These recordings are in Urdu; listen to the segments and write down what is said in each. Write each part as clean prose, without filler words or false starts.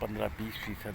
15-20%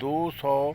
200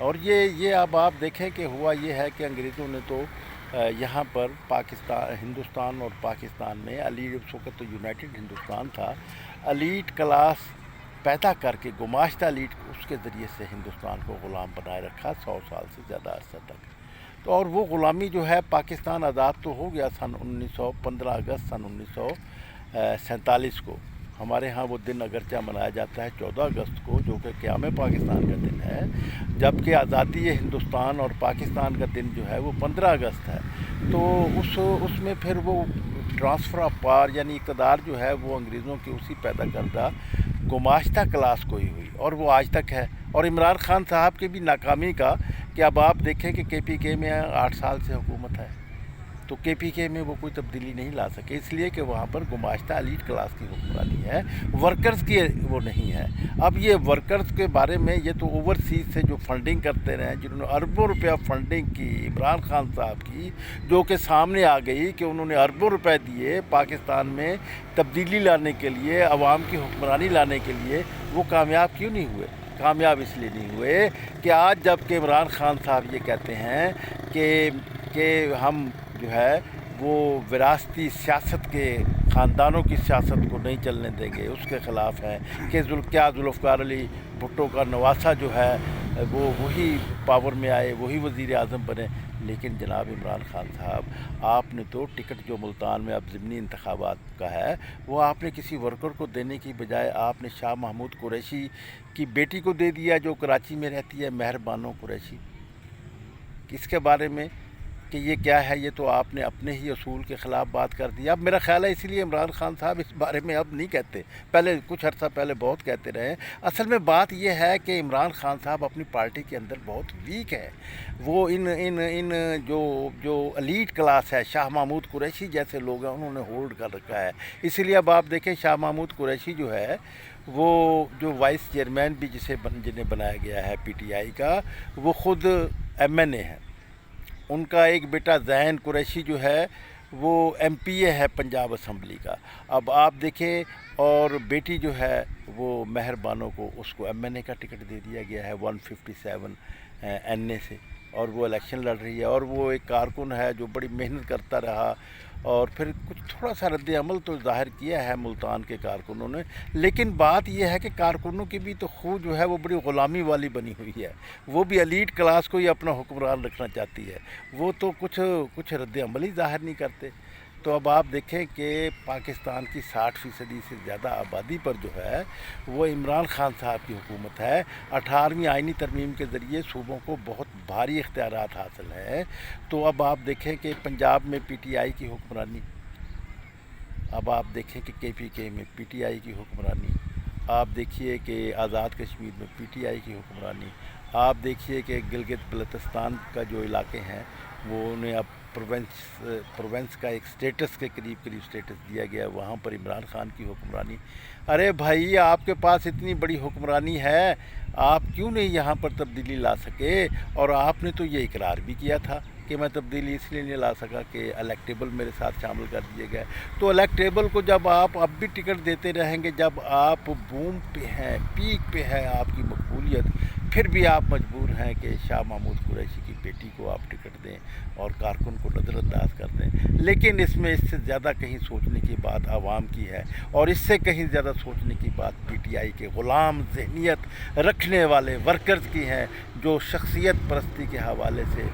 اور یہ اب آپ دیکھیں کہ ہوا یہ ہے کہ انگریزوں نے تو یہاں پر ہندوستان اور پاکستان میں اس وقت تو یونائٹڈ ہندوستان تھا، ایلیٹ کلاس پیدا کر کے گماشتہ ایلیٹ اس کے ذریعے سے ہندوستان کو غلام بنائے رکھا 100 سال سے زیادہ عرصہ تک. تو اور وہ غلامی جو ہے پاکستان آزاد تو ہو گیا 15 اگست سن 1947 کو. ہمارے ہاں وہ دن اگرچہ منایا جاتا ہے 14 اگست کو، جو کہ قیام پاکستان کا دن ہے، جبکہ آزادی ہندوستان اور پاکستان کا دن جو ہے وہ 15 اگست ہے. تو اس میں پھر وہ ٹرانسفر آف پاور یعنی اقتدار جو ہے وہ انگریزوں کی اسی پیدا کردہ گماشتہ کلاس کو ہی ہوئی، اور وہ آج تک ہے. اور عمران خان صاحب کی بھی ناکامی کا کہ اب آپ دیکھیں کہ کے پی کے میں 8 سال سے حکومت ہے، تو کے پی کے میں وہ کوئی تبدیلی نہیں لا سکے، اس لیے کہ وہاں پر گماشتہ ایلیٹ کلاس کی حکمرانی ہے، ورکرز کی وہ نہیں ہے. اب یہ ورکرز کے بارے میں یہ تو اوورسیز سے جو فنڈنگ کرتے رہے، جنہوں نے اربوں روپیہ فنڈنگ کی عمران خان صاحب کی، جو کہ سامنے آ گئی کہ انہوں نے اربوں روپے دیے پاکستان میں تبدیلی لانے کے لیے، عوام کی حکمرانی لانے کے لیے، وہ کامیاب کیوں نہیں ہوئے؟ کامیاب اس لیے نہیں ہوئے کہ آج جب کہ عمران خان صاحب یہ کہتے ہیں کہ ہم جو ہے وہ وراثتی سیاست کے خاندانوں کی سیاست کو نہیں چلنے دیں گے، اس کے خلاف ہیں کہ کیا ذوالفقار علی بھٹو کا نواسہ جو ہے وہ وہی پاور میں آئے، وہی وزیر اعظم بنے. لیکن جناب عمران خان صاحب، آپ نے تو ٹکٹ جو ملتان میں اب ضمنی انتخابات کا ہے وہ آپ نے کسی ورکر کو دینے کی بجائے آپ نے شاہ محمود قریشی کی بیٹی کو دے دیا، جو کراچی میں رہتی ہے، مہر بانو قریشی. اس کے بارے میں کہ یہ کیا ہے، یہ تو آپ نے اپنے ہی اصول کے خلاف بات کر دی. اب میرا خیال ہے اسی لیے عمران خان صاحب اس بارے میں اب نہیں کہتے، پہلے کچھ عرصہ پہلے بہت کہتے رہے. اصل میں بات یہ ہے کہ عمران خان صاحب اپنی پارٹی کے اندر بہت ویک ہے. وہ ان جو ایلیٹ کلاس ہے، شاہ محمود قریشی جیسے لوگ ہیں، انہوں نے ہولڈ کر رکھا ہے. اسی لیے اب آپ دیکھیں شاہ محمود قریشی جو ہے وہ جو وائس چیئرمین بھی جنہیں بنایا گیا ہے پی ٹی آئی کا، وہ خود ایم این اے ہے. ان کا ایک بیٹا ذہین قریشی جو ہے وہ ایم پی اے ہے پنجاب اسمبلی کا. اب آپ دیکھیں، اور بیٹی جو ہے وہ مہر بانو کو، اس کو ایم این اے کا ٹکٹ دے دیا گیا ہے 157 این اے سے، اور وہ الیکشن لڑ رہی ہے. اور وہ ایک کارکن ہے جو بڑی محنت کرتا رہا، اور پھر کچھ تھوڑا سا رد عمل تو ظاہر کیا ہے ملتان کے کارکنوں نے. لیکن بات یہ ہے کہ کارکنوں کی بھی تو خود جو ہے وہ بڑی غلامی والی بنی ہوئی ہے. وہ بھی ایلیٹ کلاس کو ہی اپنا حکمران رکھنا چاہتی ہے، وہ تو کچھ رد عمل ہی ظاہر نہیں کرتے. تو اب آپ دیکھیں کہ پاکستان کی 60% سے زیادہ آبادی پر جو ہے وہ عمران خان صاحب کی حکومت ہے. 18ویں آئینی ترمیم کے ذریعے صوبوں کو بہت بھاری اختیارات حاصل ہیں. تو اب آپ دیکھیں کہ پنجاب میں پی ٹی آئی کی حکمرانی، اب آپ دیکھیں کہ کے پی کے میں پی ٹی آئی کی حکمرانی، آپ دیکھیے کہ آزاد کشمیر میں پی ٹی آئی کی حکمرانی، آپ دیکھیے کہ گلگت بلتستان کا جو علاقے ہیں وہ انہیں اب پروونس کا ایک سٹیٹس کے قریب سٹیٹس دیا گیا ہے، وہاں پر عمران خان کی حکمرانی. ارے بھائی، آپ کے پاس اتنی بڑی حکمرانی ہے، آپ کیوں نہیں یہاں پر تبدیلی لا سکے؟ اور آپ نے تو یہ اقرار بھی کیا تھا کہ میں تبدیلی اس لیے نہیں لا سکا کہ الیکٹیبل میرے ساتھ شامل کر دیے گئے. تو الیکٹیبل کو جب آپ اب بھی ٹکٹ دیتے رہیں گے، جب آپ بوم پہ ہیں، پیک پہ ہے آپ کی مقبولیت، پھر بھی آپ مجبور ہیں کہ شاہ محمود قریشی کی بیٹی کو آپ ٹکٹ دیں اور کارکن کو نظر انداز کر دیں. لیکن اس میں اس سے زیادہ کہیں سوچنے کی بات عوام کی ہے، اور اس سے کہیں زیادہ سوچنے کی بات پی ٹی آئی کے غلام ذہنیت رکھنے والے ورکرز کی ہیں، جو شخصیت پرستی کے حوالے سے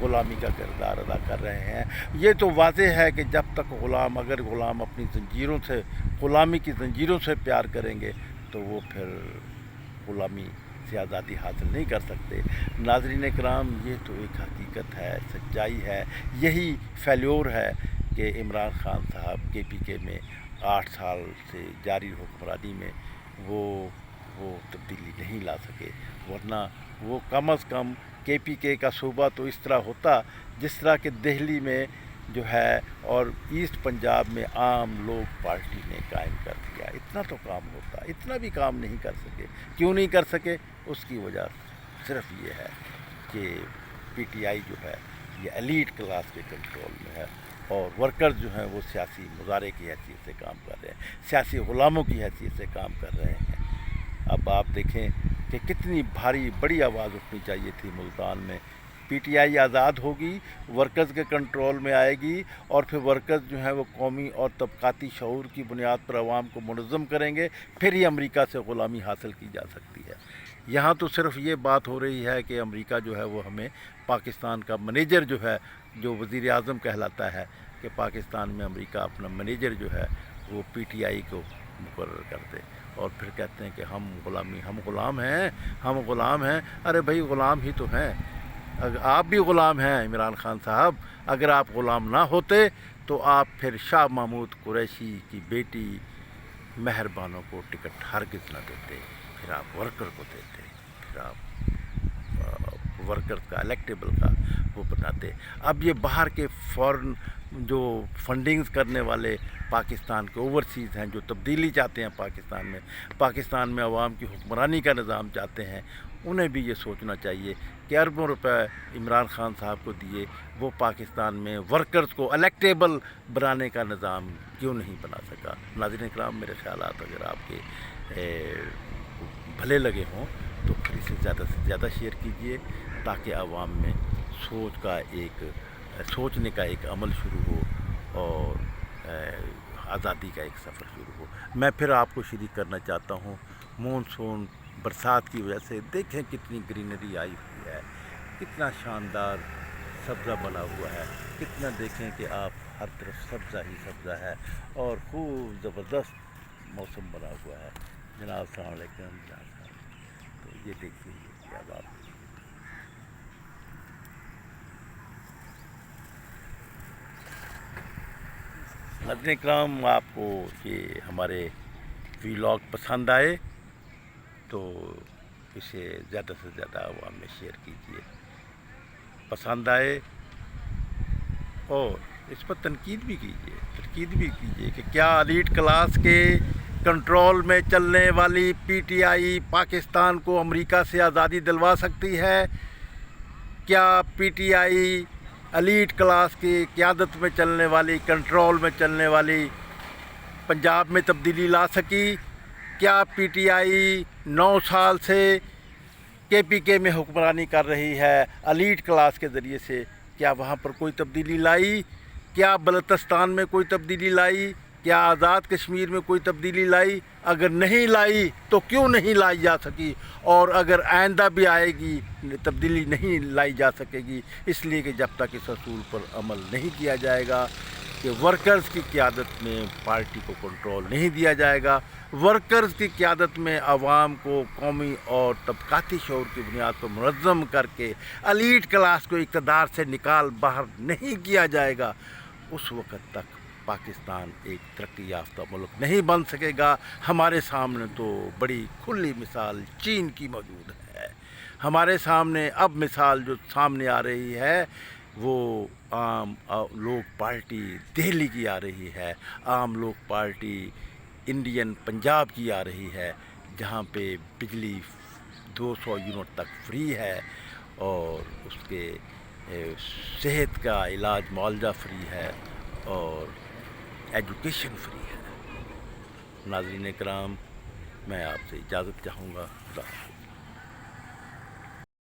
غلامی کا کردار ادا کر رہے ہیں. یہ تو واضح ہے کہ جب تک اگر غلام اپنی زنجیروں سے، غلامی کی زنجیروں سے پیار کریں گے تو وہ پھر غلامی سے آزادی حاصل نہیں کر سکتے. ناظرین کرام، یہ تو ایک حقیقت ہے، سچائی ہے. یہی فیلیور ہے کہ عمران خان صاحب کے پی کے میں 8 سال سے جاری حکمرانی میں وہ تبدیلی نہیں لا سکے. ورنہ وہ کم از کم کے پی کے کا صوبہ تو اس طرح ہوتا جس طرح کہ دہلی میں جو ہے اور ایسٹ پنجاب میں عام لوگ پارٹی نے قائم کر دیا. اتنا تو کام ہوتا، اتنا بھی کام نہیں کر سکے. کیوں نہیں کر سکے؟ اس کی وجہ صرف یہ ہے کہ پی ٹی آئی جو ہے یہ ایلیٹ کلاس کے کنٹرول میں ہے، اور ورکرز جو ہیں وہ سیاسی مظاہرے کی حیثیت سے کام کر رہے ہیں، سیاسی غلاموں کی حیثیت سے کام کر رہے ہیں. اب آپ دیکھیں کہ کتنی بھاری بڑی آواز اٹھنی چاہیے تھی ملتان میں. پی ٹی آئی آزاد ہوگی، ورکرز کے کنٹرول میں آئے گی، اور پھر ورکرز جو ہیں وہ قومی اور طبقاتی شعور کی بنیاد پر عوام کو منظم کریں گے، پھر ہی امریکہ سے غلامی حاصل کی جا سکتی ہے. یہاں تو صرف یہ بات ہو رہی ہے کہ امریکہ جو ہے وہ ہمیں پاکستان کا منیجر جو ہے، جو وزیر اعظم کہلاتا ہے، کہ پاکستان میں امریکہ اپنا منیجر جو ہے وہ پی ٹی آئی کو مقرر کر دے، اور پھر کہتے ہیں کہ ہم غلام ہیں. ارے بھائی غلام ہی تو ہیں، آپ بھی غلام ہیں عمران خان صاحب. اگر آپ غلام نہ ہوتے تو آپ پھر شاہ محمود قریشی کی بیٹی مہر بانو کو ٹکٹ ہرگز نہ دیتے، پھر آپ ورکر کو دیتے، پھر آپ ورکر کا الیکٹیبل کا وہ بناتے. اب یہ باہر کے فورن جو فنڈنگز کرنے والے پاکستان کے اوورسیز ہیں، جو تبدیلی چاہتے ہیں پاکستان میں عوام کی حکمرانی کا نظام چاہتے ہیں، انہیں بھی یہ سوچنا چاہیے کہ اربوں روپے عمران خان صاحب کو دیے، وہ پاکستان میں ورکرز کو الیکٹیبل بنانے کا نظام کیوں نہیں بنا سکا. ناظرین کرام، میرے خیالات اگر آپ کے بھلے لگے ہوں تو پھر اسے زیادہ سے زیادہ شیئر کیجئے، تاکہ عوام میں سوچنے کا ایک عمل شروع ہو اور آزادی کا ایک سفر شروع ہو. میں پھر آپ کو شریک کرنا چاہتا ہوں مونسون برسات کی وجہ سے دیکھیں کتنی گرینری آئی ہوئی ہے، کتنا شاندار سبزہ بنا ہوا ہے، کتنا دیکھیں کہ آپ ہر طرف سبزہ ہی سبزہ ہے اور خوب زبردست موسم بنا ہوا ہے. جناب السلام علیکم. تو یہ دیکھیے کیا بات ہے. ناظرین کرام، آپ کو یہ ہمارے ویلاگ پسند آئے تو اسے زیادہ سے زیادہ عوام میں شیئر کیجیے. پسند آئے اور اس پر تنقید بھی کیجیے کہ کیا ایلیٹ کلاس کے کنٹرول میں چلنے والی پی ٹی آئی پاکستان کو امریکہ سے آزادی دلوا سکتی ہے؟ کیا P T I elite class کی قیادت میں چلنے والی، کنٹرول میں چلنے والی پنجاب میں تبدیلی لا سکی؟ کیا پی ٹی آئی 9 سال سے کے پی کے میں حکمرانی کر رہی ہے ایلیٹ کلاس کے ذریعے سے؟ کیا وہاں پر کوئی تبدیلی لائی؟ کیا بلوچستان میں کوئی تبدیلی لائی؟ کیا آزاد کشمیر میں کوئی تبدیلی لائی؟ اگر نہیں لائی تو کیوں نہیں لائی جا سکی؟ اور اگر آئندہ بھی آئے گی تبدیلی نہیں لائی جا سکے گی، اس لیے کہ جب تک اس اصول پر عمل نہیں کیا جائے گا کہ ورکرز کی قیادت میں پارٹی کو کنٹرول نہیں دیا جائے گا، ورکرز کی قیادت میں عوام کو قومی اور طبقاتی شعور کی بنیاد پر منظم کر کے ایلیٹ کلاس کو اقتدار سے نکال باہر نہیں کیا جائے گا، اس وقت تک پاکستان ایک ترقی یافتہ ملک نہیں بن سکے گا. ہمارے سامنے تو بڑی کھلی مثال چین کی موجود ہے. ہمارے سامنے اب مثال جو سامنے آ رہی ہے وہ عام لوگ پارٹی دہلی کی آ رہی ہے، عام لوگ پارٹی انڈین پنجاب کی آ رہی ہے، جہاں پہ بجلی 200 یونٹ تک فری ہے اور اس کے صحت کا علاج معالجہ فری ہے اور ایجوکیشن فری ہے. ناظرین کرام، میں آپ سے اجازت چاہوں گا. خدا حافظ.